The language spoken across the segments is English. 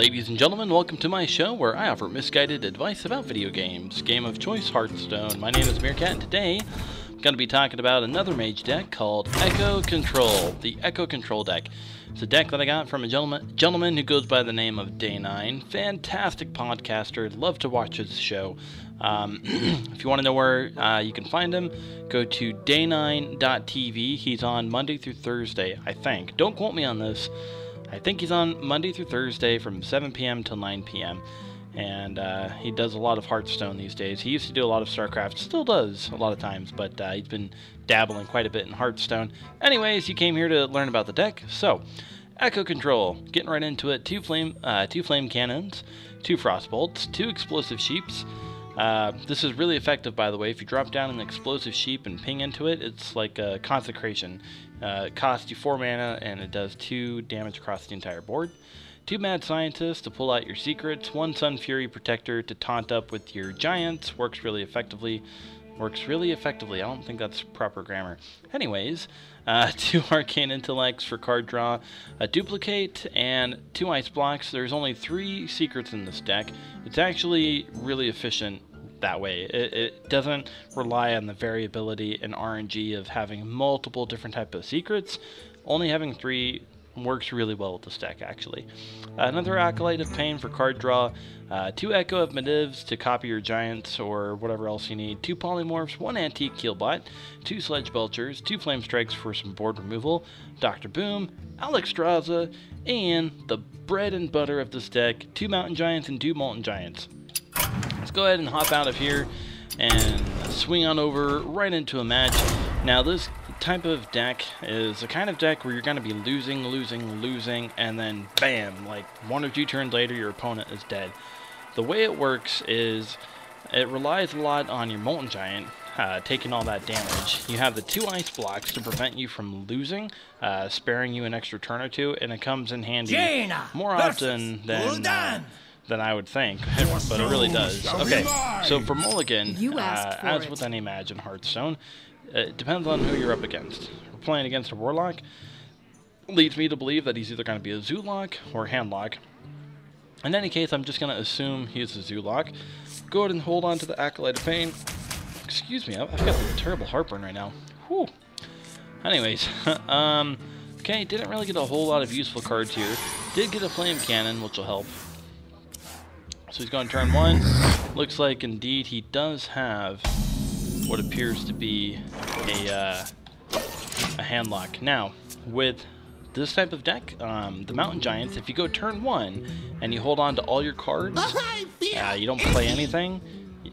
Ladies and gentlemen, welcome to my show where I offer misguided advice about video games. Game of choice, Hearthstone. My name is Meerkat, and today I'm going to be talking about another mage deck called Echo Control, the Echo Control deck. It's a deck that I got from a gentleman who goes by the name of Day9. Fantastic podcaster, love to watch his show. If you want to know where you can find him, go to day9.tv. He's on Monday through Thursday, I think. Don't quote me on this. I think he's on Monday through Thursday from 7 p.m. till 9 p.m. And he does a lot of Hearthstone these days. He used to do a lot of StarCraft, still does a lot of times, but he's been dabbling quite a bit in Hearthstone. Anyways, you came here to learn about the deck. So, Echo Control, getting right into it. Two Flamecannons, 2 Frostbolts, 2 Explosive Sheeps. This is really effective, by the way. If you drop down an Explosive Sheep and ping into it, it's like a Consecration. It costs you 4 mana, and it does 2 damage across the entire board. 2 Mad Scientists to pull out your secrets. 1 Sunfury Protector to taunt up with your giants. Works really effectively. I don't think that's proper grammar. Anyways, 2 Arcane Intellects for card draw, a Duplicate, and 2 Ice Blocks. There's only 3 secrets in this deck. It's actually really efficient that way. It doesn't rely on the variability and RNG of having multiple different types of secrets. Only having 3 works really well with this deck, actually. Another Acolyte of Pain for card draw, 2 Echo of Medivh to copy your giants or whatever else you need, 2 Polymorphs, 1 Antique Healbot, 2 Sludge Belchers, 2 Flamestrikes for some board removal, Dr. Boom, Alexstraza, and the bread and butter of this deck, 2 Mountain Giants and 2 Molten Giants. Let's go ahead and hop out of here and swing on over right into a match. Now, this type of deck is a kind of deck where you're going to be losing, and then bam, like 1 or 2 turns later, your opponent is dead. The way it works is it relies a lot on your Molten Giant taking all that damage. You have the 2 Ice Blocks to prevent you from losing, sparing you an extra turn or 2, and it comes in handy more often than I would think, but it really does. Okay, so for Mulligan, as with any Mage in Hearthstone, it depends on who you're up against. We're playing against a Warlock. Leads me to believe that he's either going to be a Zoolock or Handlock. In any case, I'm just going to assume he's a Zoolock. Go ahead and hold on to the Acolyte of Pain. Excuse me, I've got a terrible heartburn right now. Whew. Anyways, okay, didn't really get a whole lot of useful cards here. Did get a Flamecannon, which will help. So he's going to turn 1. Looks like indeed he does have what appears to be a Handlock. Now, with this type of deck, the Mountain Giants, if you go turn 1 and you hold on to all your cards, you don't play anything,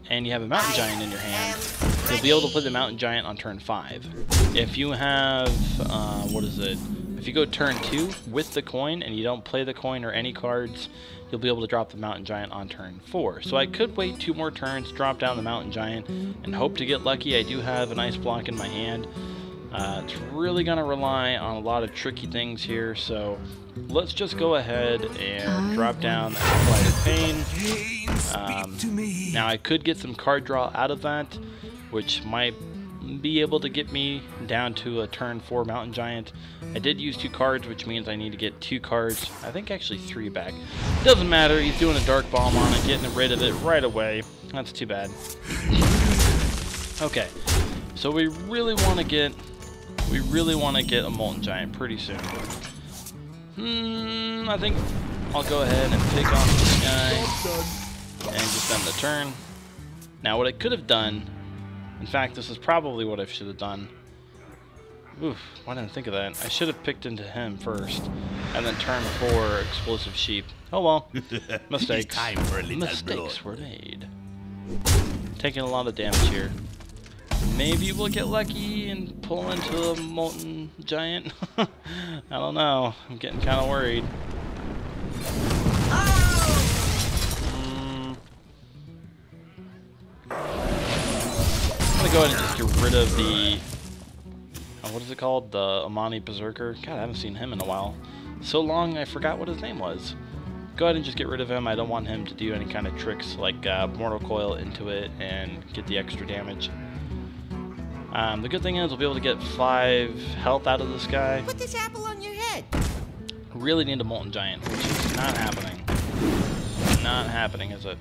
and you have a Mountain Giant in your hand, you'll be able to play the Mountain Giant on turn 5. If you have, if you go turn 2 with the coin and you don't play the coin or any cards, you'll be able to drop the Mountain Giant on turn 4. So I could wait 2 more turns, drop down the Mountain Giant, and hope to get lucky. I do have an Ice Block in my hand. It's really going to rely on a lot of tricky things here, so let's just go ahead and drop down the Acolyte of Pain. Now I could get some card draw out of that, which might be able to get me down to a turn 4 Mountain Giant. I did use 2 cards, which means I need to get 2 cards, I think actually 3 back. Doesn't matter, he's doing a Dark Bomb on it, getting rid of it right away. That's too bad. Okay, so we really want to get a Molten Giant pretty soon. I think I'll go ahead and pick on this guy and just end the turn. Now what I could have done, in fact, this is probably what I should have done. Oof, why didn't I think of that? I should have picked into him first, and then turn 4 Explosive Sheep. Oh well, mistakes. Mistakes were made. Taking a lot of damage here. Maybe we'll get lucky and pull into a Molten Giant. I don't know. I'm getting kind of worried. I'm gonna go ahead and just get rid of the what is it called? The Amani Berserker. God, I haven't seen him in a while. So long, I forgot what his name was. Go ahead and just get rid of him. I don't want him to do any kind of tricks like Mortal Coil into it and get the extra damage. The good thing is we'll be able to get 5 health out of this guy. Put this apple on your head. Really need a Molten Giant, which is not happening. Not happening, is it?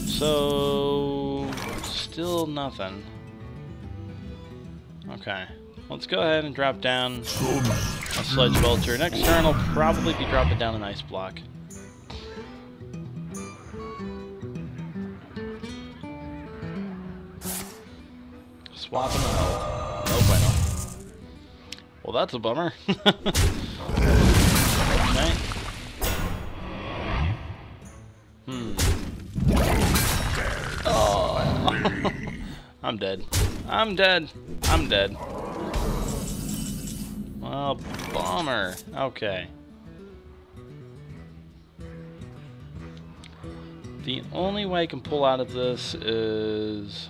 So, still nothing. Okay. Let's go ahead and drop down a Sludge Belcher. Next turn I'll probably be dropping down an Ice Block. Swapping the health. No bueno. Well, that's a bummer. Okay. Oh. I'm dead. I'm dead. I'm dead. Well, bummer. Okay. The only way I can pull out of this is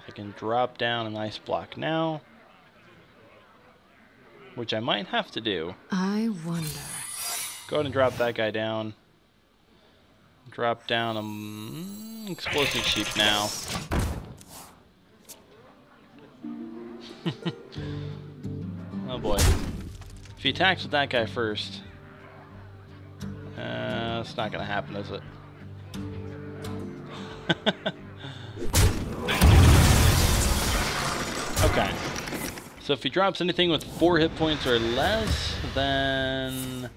I can drop down an Ice Block now, which I might have to do. I wonder. Go ahead and drop that guy down. Drop down Explosive Sheep now. Oh boy. If he attacks with that guy first, it's not gonna happen, is it? Okay. So if he drops anything with 4 hit points or less, then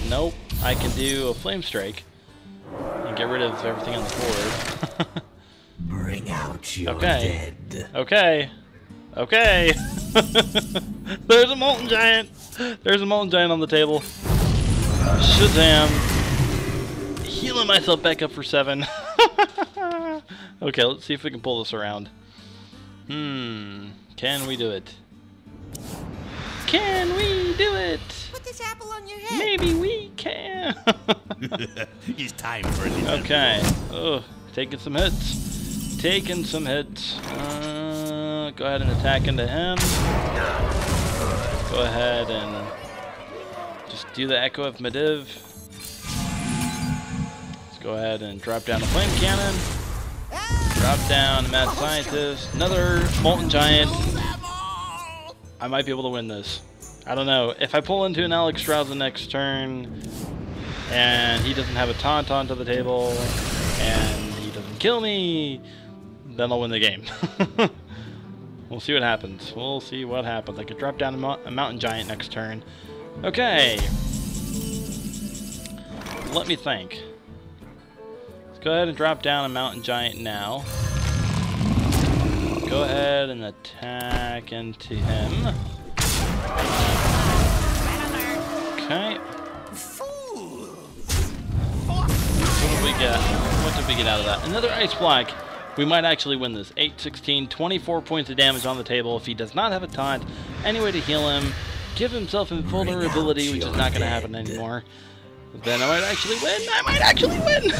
nope. I can do a Flamestrike and get rid of everything on the board. Bring out your dead. Okay. Okay. There's a Molten Giant. There's a Molten Giant on the table. Shazam. Healing myself back up for 7. Okay, let's see if we can pull this around. Can we do it? Can we do it? Put this apple on your head. Maybe we can. It's time for a little. Okay. Oh, taking some hits. Taking some hits. Go ahead and attack into him. Go ahead and just do the Echo of Medivh. Let's go ahead and drop down a Flamecannon. Drop down a Mad Scientist. Another Molten Giant. I might be able to win this. I don't know. If I pull into an Alexstraza next turn, and he doesn't have a taunt onto the table, and he doesn't kill me, then I'll win the game. We'll see what happens. We'll see what happens. I could drop down a Mountain Giant next turn. Okay. Let me think. Let's go ahead and drop down a Mountain Giant now. Go ahead and attack into him. Okay. What did we get? What did we get out of that? Another Ice Block. We might actually win this. 8, 16, 24 points of damage on the table. If he does not have a taunt, any way to heal him, give himself invulnerability, which is not going to happen anymore, then I might actually win. I might actually win!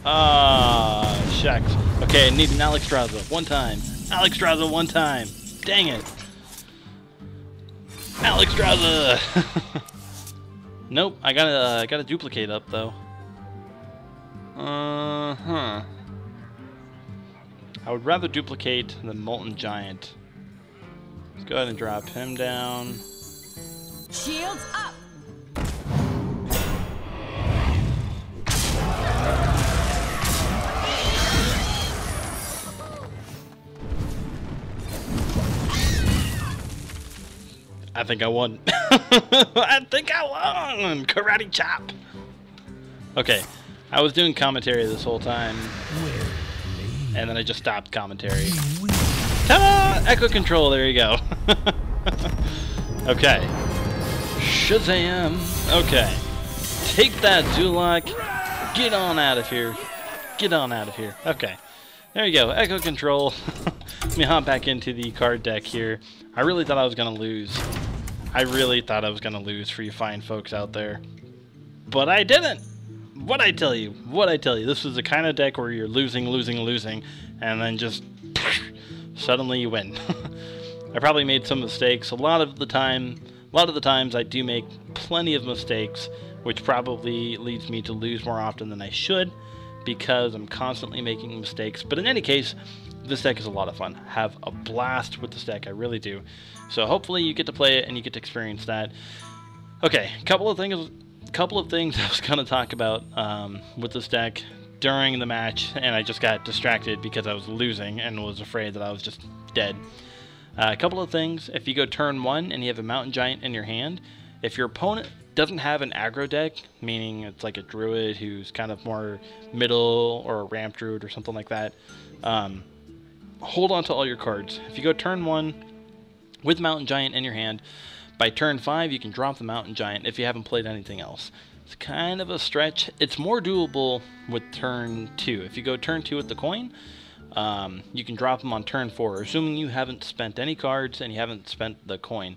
Ah, shucks. Okay, I need an Alexstraza. One time. Alexstraza one time. Dang it. Alexstraza! Nope, I gotta duplicate up though. I would rather duplicate the Molten Giant. Let's go ahead and drop him down. Shields up. I think I won. I think I won! Karate chop! Okay, I was doing commentary this whole time, and then I just stopped commentary. Ta-da! Echo control, there you go. Okay. Shazam! Okay. Take that, Zulak! Get on out of here. Get on out of here. Okay. There you go, Echo control. Let me hop back into the card deck here. I really thought I was going to lose. I really thought I was going to lose for you fine folks out there. But I didn't! What'd I tell you? What'd I tell you? This is the kind of deck where you're losing, and then just suddenly you win. I probably made some mistakes. A lot of the times I do make plenty of mistakes, which probably leads me to lose more often than I should, because I'm constantly making mistakes. But in any case, this deck is a lot of fun. Have a blast with this deck, I really do. So hopefully you get to play it and you get to experience that. Okay, couple of things I was going to talk about with this deck during the match, and I just got distracted because I was losing and was afraid that I was just dead. A couple of things: if you go turn 1 and you have a Mountain Giant in your hand, if your opponent doesn't have an aggro deck, meaning it's like a druid who's kind of more middle, or a ramp druid or something like that, hold on to all your cards. If you go turn 1 with Mountain Giant in your hand, by turn 5 you can drop the Mountain Giant if you haven't played anything else. It's kind of a stretch. It's more doable with turn 2. If you go turn 2 with the coin, you can drop them on turn 4, assuming you haven't spent any cards and you haven't spent the coin.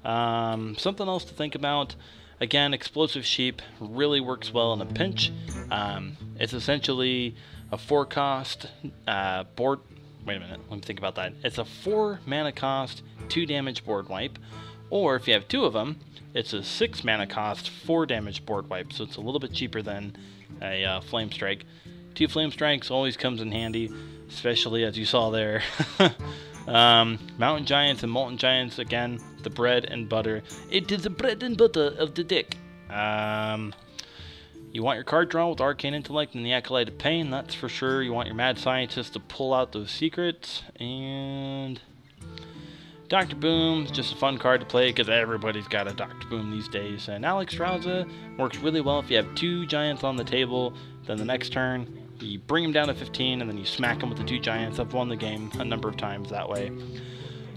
Something else to think about: again, Explosive Sheep really works well in a pinch. It's essentially a 4-cost board. Wait a minute, let me think about that. It's a 4 mana cost, 2 damage board wipe. Or if you have 2 of them, it's a 6 mana cost, 4 damage board wipe. So it's a little bit cheaper than a Flamestrike. 2 Flamestrikes always comes in handy, especially as you saw there. Mountain Giants and Molten Giants, again, the bread and butter. It is the bread and butter of the deck. You want your card draw with Arcane Intellect and the Acolyte of Pain, that's for sure. You want your Mad Scientist to pull out those secrets. And Dr. Boom is just a fun card to play because everybody's got a Dr. Boom these days. And Alexstraza works really well if you have 2 giants on the table. Then the next turn, you bring them down to 15, and then you smack them with the 2 giants. I've won the game a number of times that way.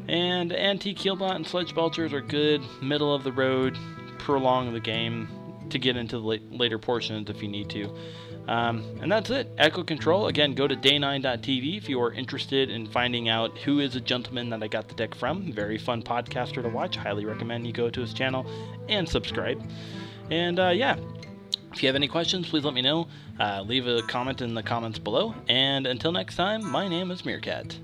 And Antique Healbot and Sludge Belchers are good, middle of the road, prolong the game to get into the later portions if you need to. And that's it. Echo Control. Again, go to day9.tv if you are interested in finding out who is a gentleman that I got the deck from. Very fun podcaster to watch. Highly recommend you go to his channel and subscribe. And yeah, if you have any questions, please let me know. Leave a comment in the comments below. And until next time, my name is Meerkat.